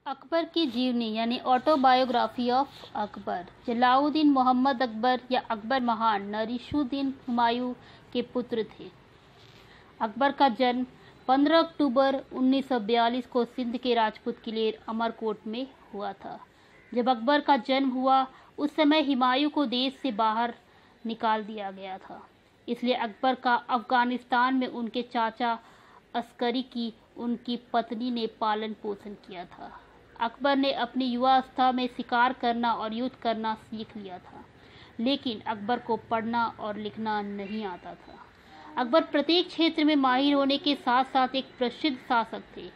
अकबर की जीवनी यानी ऑटोबायोग्राफी ऑफ अकबर। जलालुद्दीन मोहम्मद अकबर या अकबर महान नरीशुद्दीन हुमायूं के पुत्र थे। अकबर का जन्म 15 अक्टूबर 1942 को सिंध के राजपूत किले अमरकोट में हुआ था। जब अकबर का जन्म हुआ उस समय हुमायूं को देश से बाहर निकाल दिया गया था, इसलिए अकबर का अफगानिस्तान में उनके चाचा अस्करी की उनकी पत्नी ने पालन पोषण किया था। अकबर ने अपनी युवावस्था में शिकार करना और युद्ध करना सीख लिया था, लेकिन अकबर को पढ़ना और लिखना नहीं आता था। अकबर प्रत्येक क्षेत्र में माहिर होने के साथ साथ एक प्रसिद्ध शासक थे।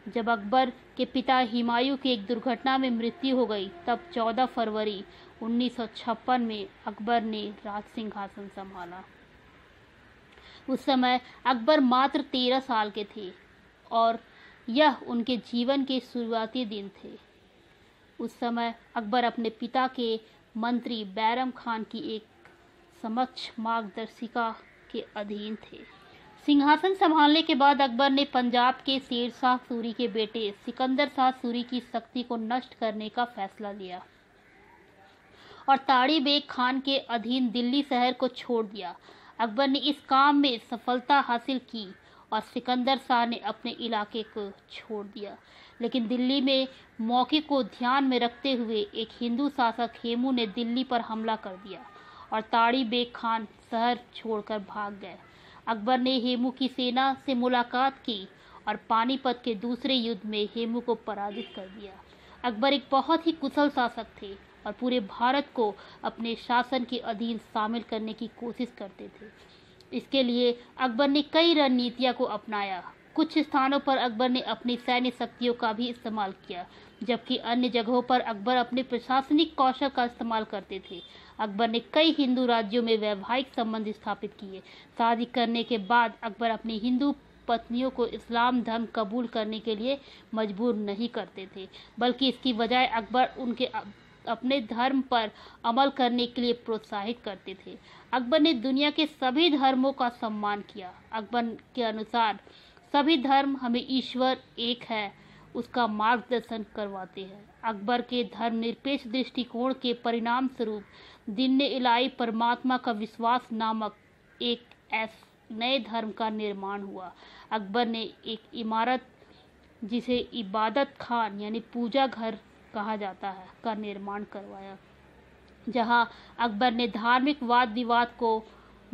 जब अकबर के पिता हुमायूं की एक दुर्घटना में मृत्यु हो गई, तब 14 फरवरी 1956 में अकबर ने राज सिंहासन संभाला। उस समय अकबर मात्र 13 साल के थे और यह उनके जीवन के शुरुआती दिन थे। उस समय अकबर अपने पिता के मंत्री बैरम खान की एक समक्ष मार्गदर्शिका के अधीन थे। सिंहासन संभालने के बाद अकबर ने पंजाब के शेर शाह सूरी के बेटे सिकंदर शाह सूरी की शक्ति को नष्ट करने का फैसला लिया और ताड़ी बेग खान के अधीन दिल्ली शहर को छोड़ दिया। अकबर ने इस काम में सफलता हासिल की और सिकंदर शाह ने अपने इलाके को छोड़ दिया, लेकिन दिल्ली में मौके को ध्यान में रखते हुए एक हिंदू शासक हेमू ने दिल्ली पर हमला कर दिया और ताड़ी बेग खान शहर छोड़कर भाग गए। अकबर ने हेमू की सेना से मुलाकात की और पानीपत के दूसरे युद्ध में हेमू को पराजित कर दिया। अकबर एक बहुत ही कुशल शासक थे और पूरे भारत को अपने शासन के अधीन शामिल करने की कोशिश करते थे। इसके लिए अकबर ने कई रणनीतियों को अपनाया। कुछ स्थानों पर अकबर ने अपनी सैन्य शक्तियों का भी इस्तेमाल किया, जबकि अन्य जगहों पर अकबर अपने प्रशासनिक कौशल का इस्तेमाल करते थे। अकबर ने कई हिंदू राज्यों में वैवाहिक संबंध स्थापित किए। शादी करने के बाद अकबर अपनी हिंदू पत्नियों को इस्लाम धर्म कबूल करने के लिए मजबूर नहीं करते थे, बल्कि इसकी बजाय अकबर उनके अपने धर्म पर अमल करने के लिए प्रोत्साहित करते थे। अकबर ने दुनिया के सभी धर्मों का सम्मान किया। अकबर के अनुसार सभी धर्म हमें ईश्वर एक है उसका मार्गदर्शन करवाते हैं। अकबर के धर्मनिरपेक्ष दृष्टिकोण के परिणाम स्वरूप दीन इलाही परमात्मा का विश्वास नामक एक नए धर्म का निर्माण हुआ। अकबर ने एक इमारत जिसे इबादत खान यानी पूजा घर कहा जाता है का निर्माण करवाया, जहां अकबर ने धार्मिक वाद विवाद को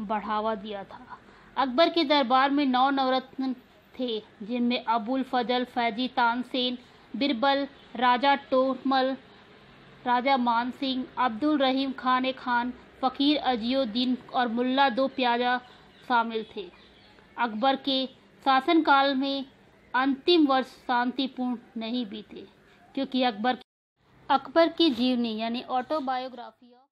बढ़ावा दिया था। अकबर के दरबार में 9 नवरत्न थे, जिनमें अबुल फजल, फैजी, तानसेन, बिरबल, राजा टोडरमल, राजा मानसिंह, अब्दुल रहीम खान, फकीर अजीउद्दीन और मुल्ला दो प्याजा शामिल थे। अकबर के शासनकाल में अंतिम वर्ष शांतिपूर्ण नहीं बीते, क्योंकि अकबर की जीवनी यानी ऑटोबायोग्राफी ऑफ